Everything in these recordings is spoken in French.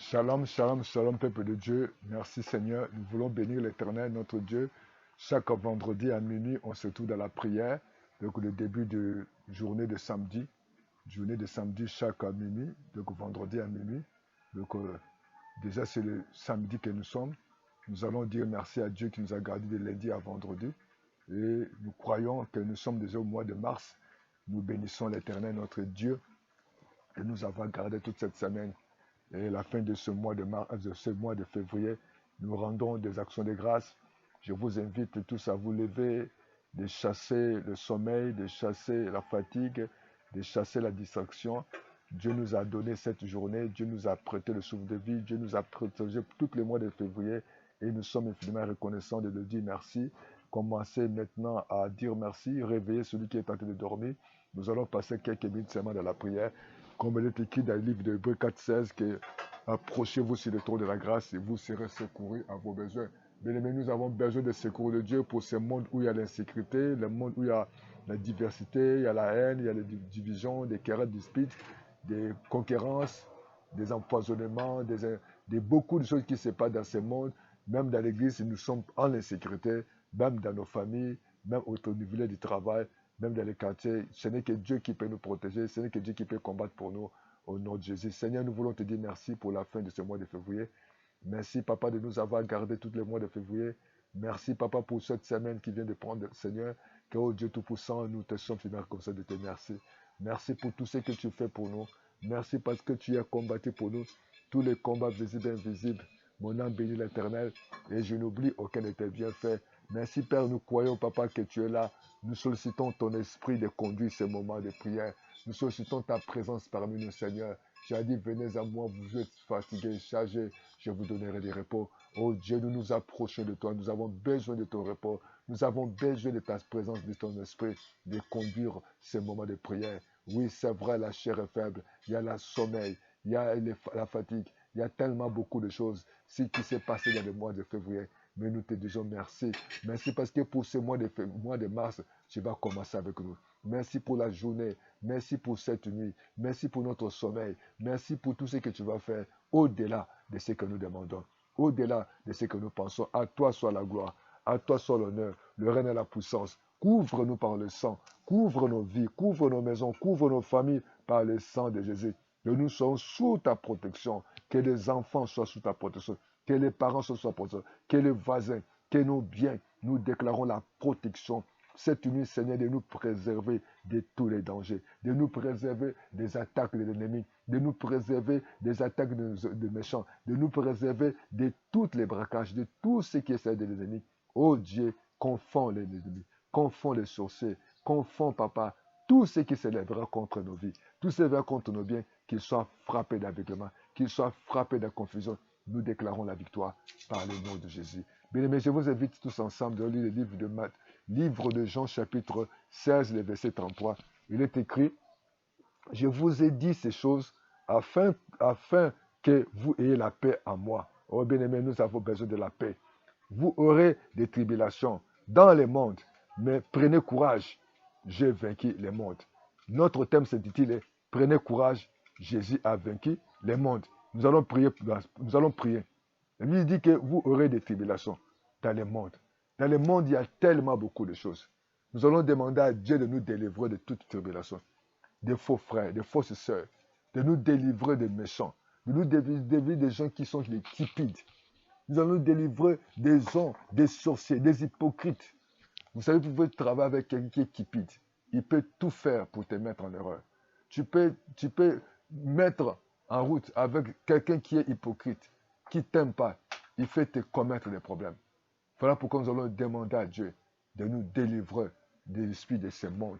Shalom, shalom, shalom, peuple de Dieu. Merci Seigneur. Nous voulons bénir l'Éternel, notre Dieu. Chaque vendredi à minuit, on se trouve dans la prière. Donc le début de journée de samedi chaque à minuit, donc vendredi à minuit. Donc déjà c'est le samedi que nous sommes. Nous allons dire merci à Dieu qui nous a gardés de lundi à vendredi. Et nous croyons que nous sommes déjà au mois de mars. Nous bénissons l'Éternel, notre Dieu, de nous avoir gardés toute cette semaine. Et à la fin de ce mois de mars, de ce mois de février, nous rendons des actions de grâce. Je vous invite tous à vous lever, de chasser le sommeil, de chasser la fatigue, de chasser la distraction. Dieu nous a donné cette journée, Dieu nous a prêté le souffle de vie, Dieu nous a protégé tous les mois de février et nous sommes infiniment reconnaissants de lui dire merci. Commencez maintenant à dire merci, réveillez celui qui est tenté de dormir. Nous allons passer quelques minutes seulement dans la prière. Comme il est écrit dans le livre de Hébreux 4,16, que approchez-vous sur le trône de la grâce et vous serez secourus à vos besoins. Bien-aimés, nous avons besoin de secours de Dieu pour ce monde où il y a l'insécurité, le monde où il y a la diversité, il y a la haine, il y a les divisions, des querelles, disputes, des concurrences, des empoisonnements, beaucoup de choses qui se passent dans ce monde. Même dans l'église, nous sommes en insécurité, même dans nos familles, même au niveau du travail, même dans les quartiers. Ce n'est que Dieu qui peut nous protéger, ce n'est que Dieu qui peut combattre pour nous au nom de Jésus. Seigneur, nous voulons te dire merci pour la fin de ce mois de février. Merci, Papa, de nous avoir gardés tous les mois de février. Merci, Papa, pour cette semaine qui vient de prendre, Seigneur. Que, oh Dieu Tout-Puissant, nous te sommes finalement comme ça de te merci. Merci pour tout ce que tu fais pour nous. Merci parce que tu as combattu pour nous tous les combats visibles et invisibles. Mon âme bénit l'Éternel et je n'oublie aucun de tes bienfaits. Merci, Père, nous croyons, Papa, que tu es là. Nous sollicitons ton esprit de conduire ces moments de prière. Nous sollicitons ta présence parmi nous, Seigneur. Tu as dit, venez à moi, vous êtes fatigués, chargés, je vous donnerai des repos. Oh Dieu, nous nous approchons de toi. Nous avons besoin de ton repos. Nous avons besoin de ta présence, de ton esprit, de conduire ces moments de prière. Oui, c'est vrai, la chair est faible. Il y a le sommeil, il y a la fatigue. Il y a tellement beaucoup de choses. Ce qui s'est passé dans le mois de février. Mais nous te disons merci. Merci parce que pour ce mois de mars, tu vas commencer avec nous. Merci pour la journée. Merci pour cette nuit. Merci pour notre sommeil. Merci pour tout ce que tu vas faire au-delà de ce que nous demandons. Au-delà de ce que nous pensons. À toi soit la gloire. À toi soit l'honneur. Le règne et la puissance. Couvre-nous par le sang. Couvre nos vies. Couvre nos maisons. Couvre nos familles par le sang de Jésus. Que nous soyons sous ta protection. Que les enfants soient sous ta protection. Que les parents soient sous ta protection. Que les voisins. Que nos biens. Nous déclarons la protection cette nuit, Seigneur, de nous préserver de tous les dangers, de nous préserver des attaques de l'ennemi, de nous préserver des attaques de méchants, de nous préserver de tous les braquages, de tout ce qui essaie de l'ennemi. Oh Dieu, confond les ennemis, confond les sorciers, confond, Papa, tout ce qui s'élèvera contre nos vies, tout ce qui s'élèvera contre nos biens, qu'ils soient frappés d'aveuglement, qu'ils soient frappés de confusion. Nous déclarons la victoire par le nom de Jésus. Bien-aimés, je vous invite tous ensemble de lire le livre de Jean chapitre 16, le verset 33. Il est écrit, je vous ai dit ces choses afin que vous ayez la paix en moi. Oh bien-aimés, nous avons besoin de la paix. Vous aurez des tribulations dans le monde, mais prenez courage, j'ai vaincu le monde. Notre thème s'intitule Prenez courage, Jésus a vaincu le monde. Nous allons prier. Nous allons prier. La Bible dit que vous aurez des tribulations dans le monde. Dans le monde, il y a tellement beaucoup de choses. Nous allons demander à Dieu de nous délivrer de toute tribulation, des faux frères, des fausses sœurs, de nous délivrer des méchants, de nous délivrer des gens qui sont les cupides. Nous allons nous délivrer des gens, des sorciers, des hypocrites. Vous savez, vous pouvez travailler avec quelqu'un qui est cupide. Il peut tout faire pour te mettre en erreur. Tu peux mettre en route avec quelqu'un qui est hypocrite, qui ne t'aime pas. Il fait te commettre des problèmes. Voilà pourquoi nous allons demander à Dieu de nous délivrer de l'esprit de ce monde.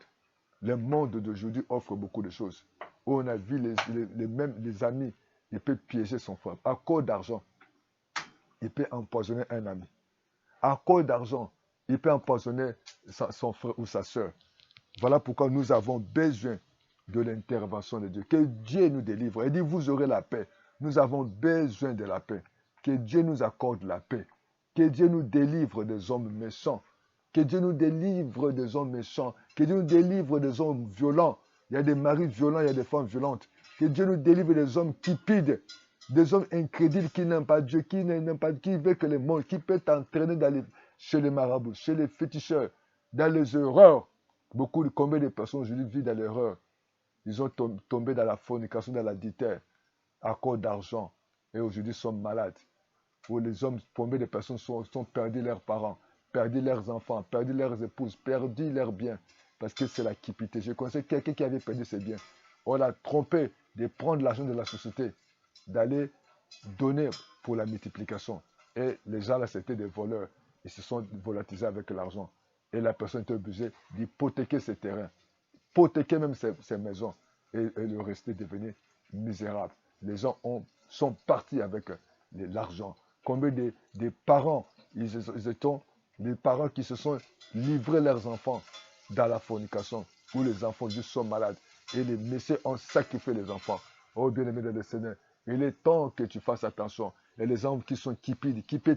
Le monde d'aujourd'hui offre beaucoup de choses. On a vu les amis, il peut piéger son frère. À cause d'argent, il peut empoisonner un ami. À cause d'argent, il peut empoisonner son frère ou sa soeur. Voilà pourquoi nous avons besoin de l'intervention de Dieu. Que Dieu nous délivre. Il dit, vous aurez la paix. Nous avons besoin de la paix. Que Dieu nous accorde la paix. Que Dieu nous délivre des hommes méchants. Que Dieu nous délivre des hommes méchants. Que Dieu nous délivre des hommes violents. Il y a des maris violents, il y a des femmes violentes. Que Dieu nous délivre des hommes cupides. Des hommes incrédules qui n'aiment pas Dieu, qui veulent que le monde, qui peut t'entraîner chez les marabouts, chez les féticheurs, dans les erreurs. Combien de personnes aujourd'hui vivent dans l'erreur? Ils ont tombé dans la fornication, dans l'adultère, à cause d'argent. Et aujourd'hui sont malades. Où les hommes, combien de personnes sont perdus leurs parents, perdus leurs enfants, perdus leurs épouses, perdus leurs biens. Parce que c'est la cupidité. Je connaissais quelqu'un qui avait perdu ses biens. On l'a trompé de prendre l'argent de la société, d'aller donner pour la multiplication. Et les gens là, c'était des voleurs. Ils se sont volatilisés avec l'argent. Et la personne était obligée d'hypothéquer ses terrains, hypothéquer même ses maisons. Et le rester devenu misérable. Les gens sont partis avec l'argent. Combien de parents, ils étaient des parents qui se sont livrés leurs enfants dans la fornication, où les enfants juste sont malades. Et les messieurs ont sacrifié les enfants. Oh bien-aimé de le Seigneur, il est temps que tu fasses attention. Et les hommes qui sont cupides, qui peuvent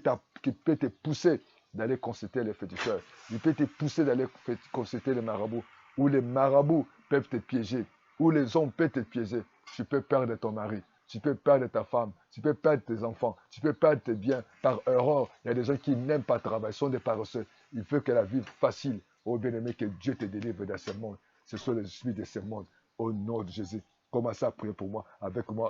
te pousser d'aller consulter les féticheurs. Ils peuvent te pousser d'aller consulter les marabouts. Ou les marabouts peuvent te piéger. Ou les hommes peuvent te piéger. Tu peux perdre ton mari. Tu peux perdre ta femme, tu peux perdre tes enfants, tu peux perdre tes biens par erreur. Il y a des gens qui n'aiment pas travailler, sont des paresseux. Il faut que la vie facile. Oh bien-aimé, que Dieu te délivre de ce monde. Ce sont les esprits de ce monde. Au nom de Jésus, commencez à prier pour moi.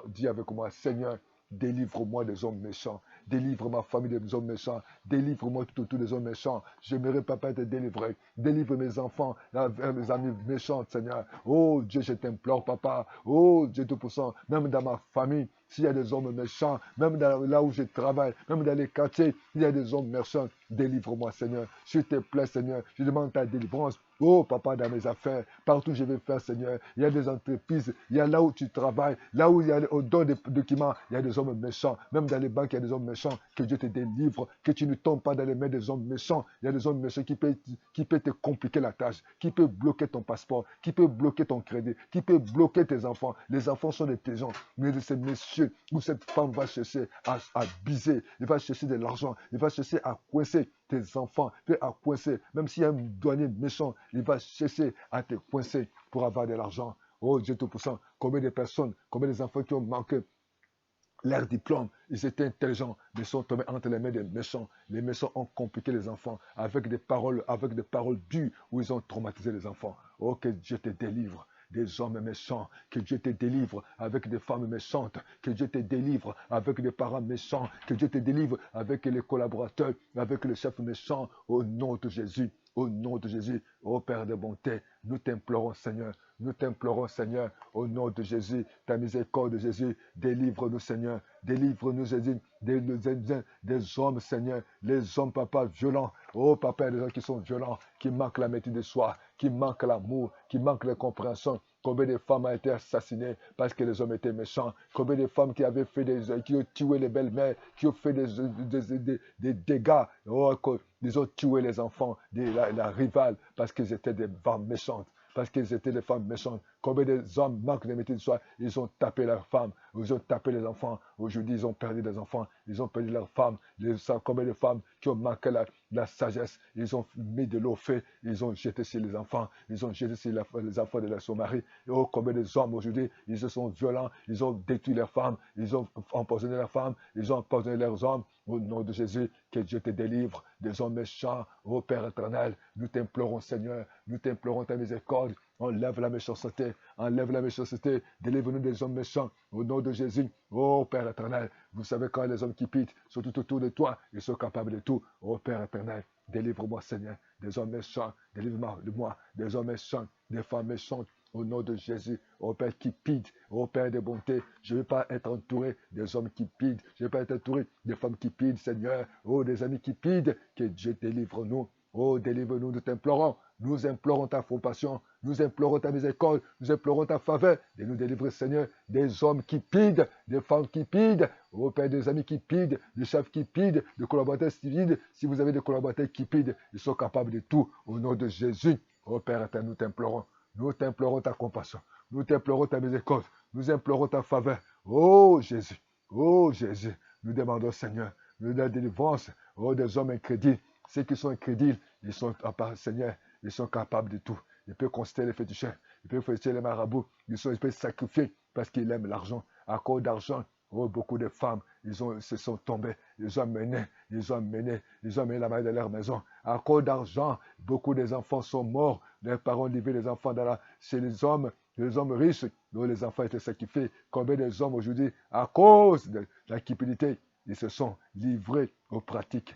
Dis avec moi, Seigneur, délivre-moi des hommes méchants. Délivre ma famille des hommes méchants. Délivre-moi tout autour des hommes méchants. J'aimerais, papa, te délivrer. Délivre mes enfants, mes amis méchants, Seigneur. Oh Dieu, je t'implore, papa. Oh Dieu Tout-Puissant, même dans ma famille, s'il y a des hommes méchants, même là où je travaille, même dans les quartiers, il y a des hommes méchants. Délivre-moi, Seigneur. S'il te plaît, Seigneur. Je demande ta délivrance. Oh, papa, dans mes affaires, partout où je vais faire, Seigneur, il y a des entreprises, il y a là où tu travailles, là où il y a au don des documents, il y a des hommes méchants. Même dans les banques, il y a des hommes méchants. Que Dieu te délivre, que tu ne tombes pas dans les mains des hommes méchants. Il y a des hommes méchants qui peuvent te compliquer la tâche, qui peuvent bloquer ton passeport, qui peuvent bloquer ton crédit, qui peuvent bloquer tes enfants. Les enfants sont des pigeons. Mais ces messieurs ou cette femme va chercher à biser, il va chercher de l'argent, il va chercher à coincer tes enfants, puis à coincer. Même s'il y a un douanier méchant, il va chercher à te coincer pour avoir de l'argent. Oh Dieu Tout-Puissant, combien de personnes, combien d'enfants qui ont manqué leur diplôme, ils étaient intelligents, mais ils sont tombés entre les mains des méchants. Les méchants ont compliqué les enfants avec des paroles dures où ils ont traumatisé les enfants. Oh, que Dieu te délivre des hommes méchants, que Dieu te délivre avec des femmes méchantes, que Dieu te délivre avec des parents méchants, que Dieu te délivre avec les collaborateurs, avec le chef méchant, au nom de Jésus. Au nom de Jésus, ô Père de bonté, nous t'implorons, Seigneur, au nom de Jésus, ta miséricorde de Jésus, délivre-nous, Seigneur, délivre-nous, Jésus, des hommes, Seigneur, les hommes, papa, violents, oh, papa, les gens qui sont violents, qui manquent la maîtrise de soi, qui manquent l'amour, qui manquent la compréhension. Combien de femmes ont été assassinées parce que les hommes étaient méchants? Combien de femmes qui avaient fait qui ont tué les belles-mères, qui ont fait des dégâts? Oh, ils ont tué les enfants de la rivale parce qu'ils étaient des femmes méchantes. Parce qu'ils étaient des femmes méchantes. Combien de hommes manquent de maîtrise de soi? Ils ont tapé leurs femmes, ils ont tapé les enfants. Aujourd'hui, ils ont perdu des enfants, ils ont perdu leurs femmes. Combien de femmes qui ont manqué la sagesse? Ils ont mis de l'eau au feu, ils ont jeté sur les enfants, ils ont jeté sur les enfants de leur mari. Et oh, combien de hommes aujourd'hui, ils se sont violents, ils ont détruit leurs femmes, ils ont empoisonné leurs femmes, ils ont empoisonné leurs hommes. Au nom de Jésus, que Dieu te délivre des hommes méchants. Ô Père éternel, nous t'implorons, Seigneur, nous t'implorons ta miséricorde. Enlève la méchanceté, délivre-nous des hommes méchants. Au nom de Jésus, ô Père éternel, vous savez quand les hommes qui pitent sont tout autour de toi, ils sont capables de tout. Ô Père éternel, délivre-moi, Seigneur, des hommes méchants, délivre-moi de moi, des hommes méchants, des femmes méchantes. Au nom de Jésus, ô Père qui pide, ô Père de bonté, je ne veux pas être entouré des hommes qui pident, je ne veux pas être entouré des femmes qui pident, Seigneur, ô des amis qui pident, que Dieu délivre-nous, ô délivre-nous, nous implorons ta compassion, nous implorons ta miséricorde, nous implorons ta faveur, de nous délivrer, Seigneur, des hommes qui pident, des femmes qui pident, ô Père, des amis qui pident, des chefs qui pident, des collaborateurs qui pident, si vous avez des collaborateurs qui pident, ils sont capables de tout, au nom de Jésus, ô Père éternel, nous t'implorons ta compassion. Nous t'implorons ta miséricorde. Nous implorons ta faveur. Oh Jésus. Oh Jésus. Nous demandons, Seigneur, la délivrance. Oh, des hommes incrédules. Ceux qui sont incrédules, ils sont, Seigneur, ils sont capables de tout. Ils peuvent considérer les féticheurs. Ils peuvent considérer les marabouts. Ils peuvent sacrifier parce qu'ils aiment l'argent. À cause d'argent, Oh, beaucoup de femmes, se sont tombées, ils ont amené la maille de leur maison. À cause d'argent, beaucoup des enfants sont morts. Les parents livaient les enfants chez les hommes riches, dont les enfants étaient sacrifiés. Combien des hommes aujourd'hui, à cause de la cupidité, ils se sont livrés aux pratiques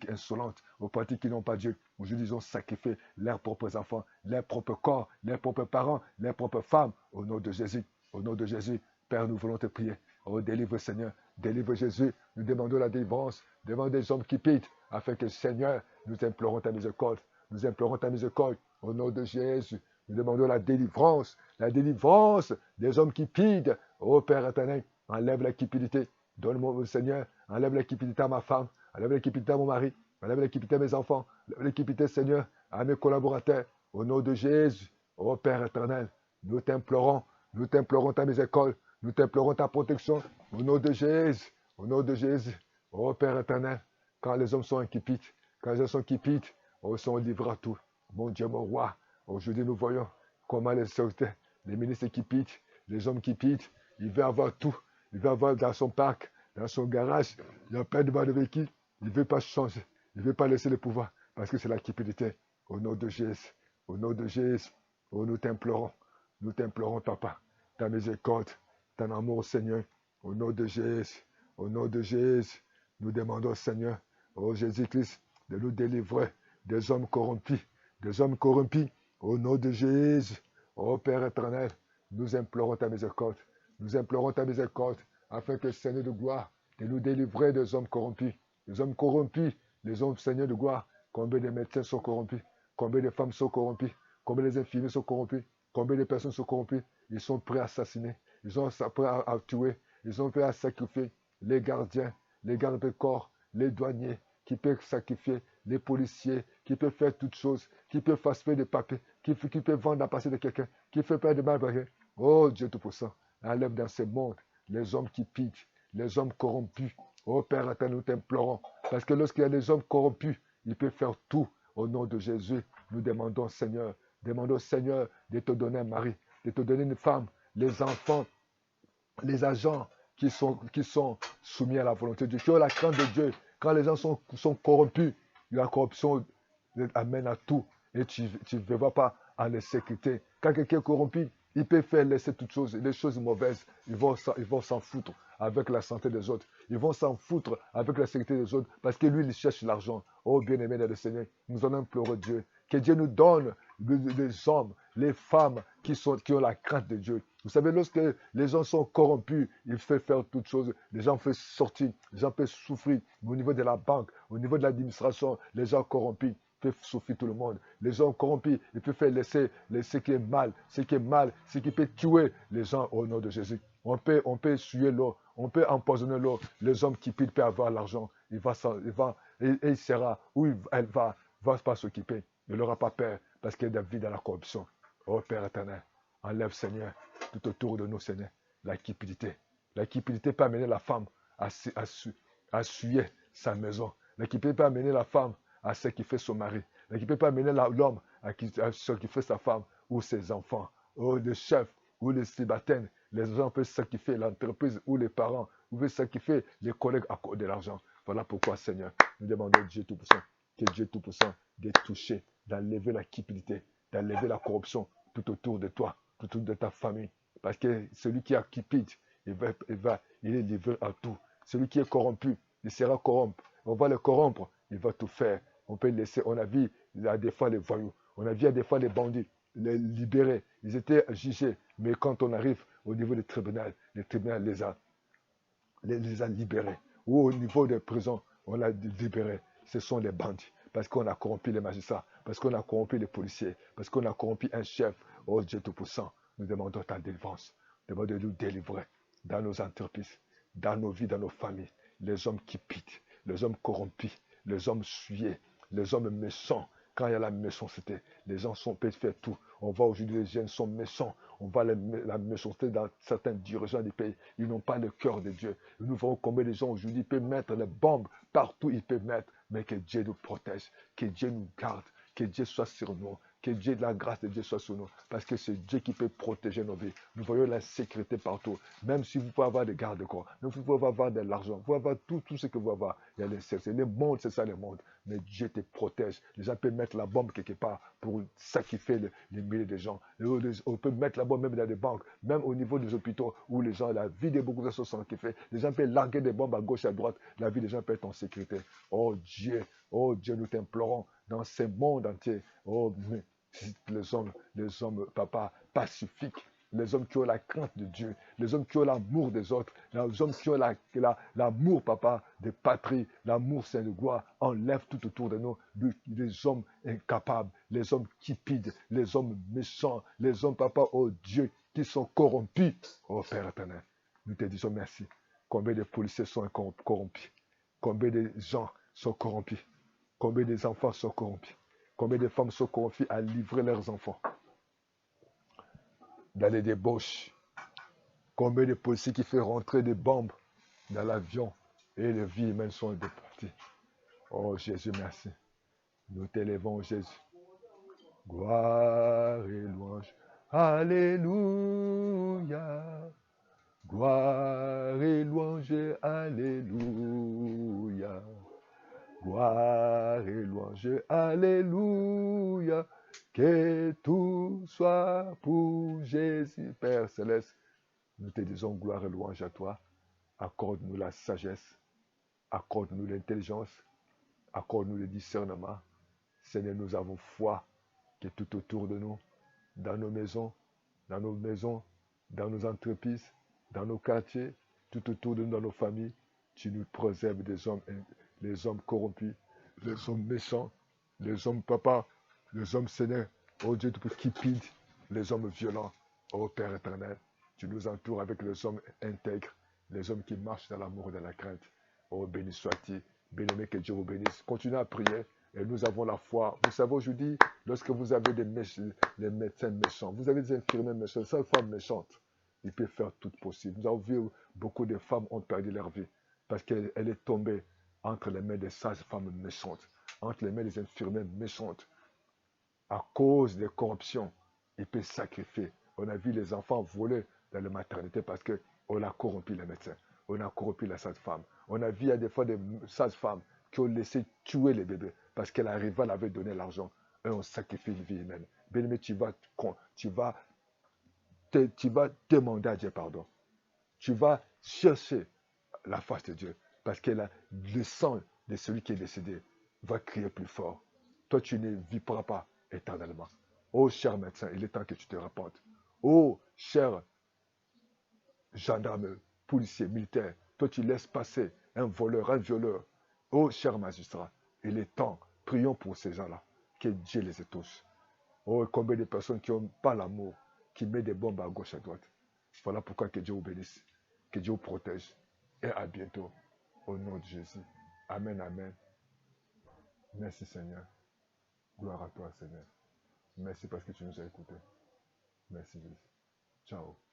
insolentes, aux pratiques qui n'ont pas Dieu. Aujourd'hui, ils ont sacrifié leurs propres enfants, leurs propres corps, leurs propres parents, leurs propres femmes. Au nom de Jésus, au nom de Jésus, Père, nous voulons te prier. Oh, délivre Seigneur, délivre Jésus. Nous demandons la délivrance devant des hommes qui pient, afin que Seigneur, nous implorons ta miséricorde. Nous implorons ta miséricorde. Au nom de Jésus, nous demandons la délivrance des hommes qui pient. Oh Père éternel, enlève la cupidité. Donne-moi, Seigneur, enlève la cupidité à ma femme, enlève la cupidité à mon mari, enlève la cupidité à mes enfants, enlève la cupidité, Seigneur, à mes collaborateurs. Au nom de Jésus, oh Père éternel, nous t'implorons ta miséricorde, nous t'implorons ta protection. Au nom de Jésus, au nom de Jésus, oh Père éternel, quand les hommes sont incupides, quand les hommes sont cupides, ils sont livrés à tout. Mon Dieu, mon roi, aujourd'hui nous voyons comment les ministres cupides, les hommes cupides, ils veulent avoir tout. Il veut avoir dans son parc, dans son garage, il y a plein de balles de véhicules. Il ne veut pas changer. Il ne veut pas laisser le pouvoir. Parce que c'est la cupidité. Au nom de Jésus. Au nom de Jésus. Oh, nous t'implorons. Nous t'implorons, Papa. Ta miséricorde. Ton amour, Seigneur. Au nom de Jésus. Au nom de Jésus. Nous demandons, Seigneur, oh Jésus-Christ, de nous délivrer des hommes corrompus. Des hommes corrompus. Au nom de Jésus. Oh Père éternel, nous implorons ta miséricorde. Nous implorons ta miséricorde afin que, Seigneur de gloire, de nous délivrer des hommes corrompus. Les hommes corrompus, les hommes, Seigneur de gloire, combien de médecins sont corrompus, combien de femmes sont corrompues, combien les infirmiers sont corrompus, combien de personnes sont corrompues. Ils sont prêts à assassiner, ils sont prêts à tuer, ils sont prêts à sacrifier les gardiens, les gardes de corps, les douaniers qui peuvent sacrifier, les policiers qui peuvent faire toutes choses, qui peuvent falsifier des papiers, qui peuvent vendre la passé de quelqu'un, qui peuvent faire de mal à quelqu'un. Oh Dieu Tout-Puissant. Enlève dans ce monde les hommes qui piquent, les hommes corrompus. Oh Père éternel, nous t'implorons. Parce que lorsqu'il y a des hommes corrompus, ils peuvent faire tout. Au nom de Jésus, nous demandons Seigneur de te donner un mari, de te donner une femme, les enfants, les agents qui sont soumis à la volonté de Dieu, qui ont la crainte de Dieu. Quand les gens sont corrompus, la corruption amène à tout. Et tu ne vas pas en sécurité. Quand quelqu'un est corrompu, il peut faire laisser toutes choses, les choses mauvaises. Ils vont s'en foutre avec la santé des autres. Ils vont s'en foutre avec la sécurité des autres parce que lui, il cherche l'argent. Oh bien-aimé dans le Seigneur, nous allons implorer Dieu. Que Dieu nous donne les hommes, les femmes qui ont la crainte de Dieu. Vous savez, lorsque les gens sont corrompus, ils peuvent faire toutes choses. Les gens peuvent sortir, les gens peuvent souffrir. Mais au niveau de la banque, au niveau de l'administration, les gens corrompus peuvent souffrir tout le monde. Les gens corrompus, ils peuvent faire laisser ce qui est mal, ce qui peut tuer les gens au nom de Jésus. On peut suer l'eau, on peut empoisonner l'eau. Les hommes qui peuvent avoir l'argent, et il sera où elle va pas s'occuper. Il n'aura pas peur parce qu'il y a de la vie dans la corruption. Oh Père éternel, enlève Seigneur tout autour de nous, Seigneur, la cupidité. La cupidité peut amener la femme à suyer sa maison. La cupidité peut amener la femme à ce qui fait son mari. La cupidité peut amener l'homme à ce qui fait sa femme ou ses enfants. Oh, le chef ou les célibataires, les gens peuvent sacrifier l'entreprise ou les parents, ou peuvent sacrifier les collègues à cause de l'argent. Voilà pourquoi, Seigneur, nous demandons Dieu Tout-Puissant, que Dieu Tout-Puissant de toucher, d'enlever la cupidité, d'enlever la corruption tout autour de toi, tout autour de ta famille. Parce que celui qui est cupide, il est livré à tout. Celui qui est corrompu, il sera corrompu. On va le corrompre, il va tout faire. On peut laisser, on a vu des fois les voyous, on a vu des fois les bandits, les libérés. Ils étaient jugés, mais quand on arrive au niveau du tribunal, le tribunal les a libérés. Ou au niveau des prisons, on l'a libéré. Ce sont les bandits. Parce qu'on a corrompu les magistrats, parce qu'on a corrompu les policiers, parce qu'on a corrompu un chef. Oh Dieu Tout-Puissant, nous demandons ta délivrance. Nous demandons de nous délivrer dans nos entreprises, dans nos vies, dans nos familles. Les hommes qui piquent, les hommes corrompus, les hommes suyés, les hommes méchants. Quand il y a la méchanceté, les gens peuvent faire tout. On voit aujourd'hui les jeunes sont méchants. On voit la méchanceté dans certains dirigeants du pays. Ils n'ont pas le cœur de Dieu. Nous voyons combien de gens aujourd'hui peuvent mettre les bombes partout. Ils peuvent mettre. Mais que Dieu nous protège. Que Dieu nous garde. Que Dieu soit sur nous. Que Dieu, la grâce de Dieu soit sur nous. Parce que c'est Dieu qui peut protéger nos vies. Nous voyons la sécurité partout. Même si vous pouvez avoir des gardes-corps, même si vous pouvez avoir de l'argent, vous pouvez avoir tout ce que vous pouvez avoir. Il y a les sectes. Le monde, c'est ça le monde. Mais Dieu te protège. Les gens peuvent mettre la bombe quelque part pour sacrifier les milliers de gens. On peut mettre la bombe même dans des banques, même au niveau des hôpitaux où les gens, la vie de beaucoup de personnes sont sacrifiées. Les gens peuvent larguer des bombes à gauche, à droite. La vie des gens peut être en sécurité. Oh Dieu, nous t'implorons dans ce monde entier. Oh, les hommes, papa, pacifiques, les hommes qui ont la crainte de Dieu, les hommes qui ont l'amour des autres, les hommes qui ont l'amour, papa, des patries, l'amour, c'est de gloire, enlève tout autour de nous les hommes incapables, les hommes cupides, les hommes méchants, les hommes, papa, oh Dieu, qui sont corrompus. Oh Père éternel, nous te disons merci. Combien de policiers sont corrompus? Combien de gens sont corrompus? Combien des enfants sont corrompus? Combien de femmes sont corrompues à livrer leurs enfants dans les débauches? Combien de policiers qui font rentrer des bombes dans l'avion et les vies humaines sont déportées? Oh Jésus, merci. Nous t'élevons, Jésus. Gloire et louange. Alléluia. Gloire et louange. Alléluia. Gloire et louange, alléluia, que tout soit pour Jésus, Père Céleste. Nous te disons gloire et louange à toi. Accorde-nous la sagesse, accorde-nous l'intelligence, accorde-nous le discernement. Seigneur, nous avons foi qui est tout autour de nous, dans nos maisons, dans nos entreprises, dans nos quartiers, tout autour de nous, dans nos familles. Tu nous préserves des hommes, les hommes corrompus, les hommes méchants, les hommes papa, les hommes seigneurs, oh Dieu, qui pident, les hommes violents. Oh Père éternel, tu nous entoures avec les hommes intègres, les hommes qui marchent dans l'amour et dans la crainte. Oh béni sois-tu, bien-aimé, que Dieu vous bénisse. Continuez à prier et nous avons la foi. Vous savez, aujourd'hui, lorsque vous avez des médecins méchants, vous avez des infirmiers méchants, des femmes méchantes, ils peuvent faire tout possible. Nous avons vu beaucoup de femmes ont perdu leur vie parce qu'elle est tombée entre les mains des sages-femmes méchantes, entre les mains des infirmières méchantes. À cause des corruptions, ils peuvent sacrifier. On a vu les enfants voler dans la maternité parce qu'on a corrompu les médecins, on a corrompu la sage-femme. On a vu il y a des fois des sages-femmes qui ont laissé tuer les bébés parce que la rivale avait donné l'argent et on sacrifie une vie humaine. Bien-aimé, tu vas demander à Dieu pardon. Tu vas chercher la face de Dieu. Parce que le sang de celui qui est décédé va crier plus fort. Toi, tu ne vivras pas éternellement. Oh, cher médecin, il est temps que tu te repentes. Oh, cher gendarme, policier, militaire, toi, tu laisses passer un voleur, un violeur. Oh, cher magistrat, il est temps. Prions pour ces gens-là. Que Dieu les touche. Oh, combien de personnes qui n'ont pas l'amour, qui mettent des bombes à gauche, à droite. Voilà pourquoi que Dieu vous bénisse. Que Dieu vous protège. Et à bientôt. Au nom de Jésus. Amen, amen. Merci Seigneur. Gloire à toi Seigneur. Merci parce que tu nous as écoutés. Merci Jésus. Ciao.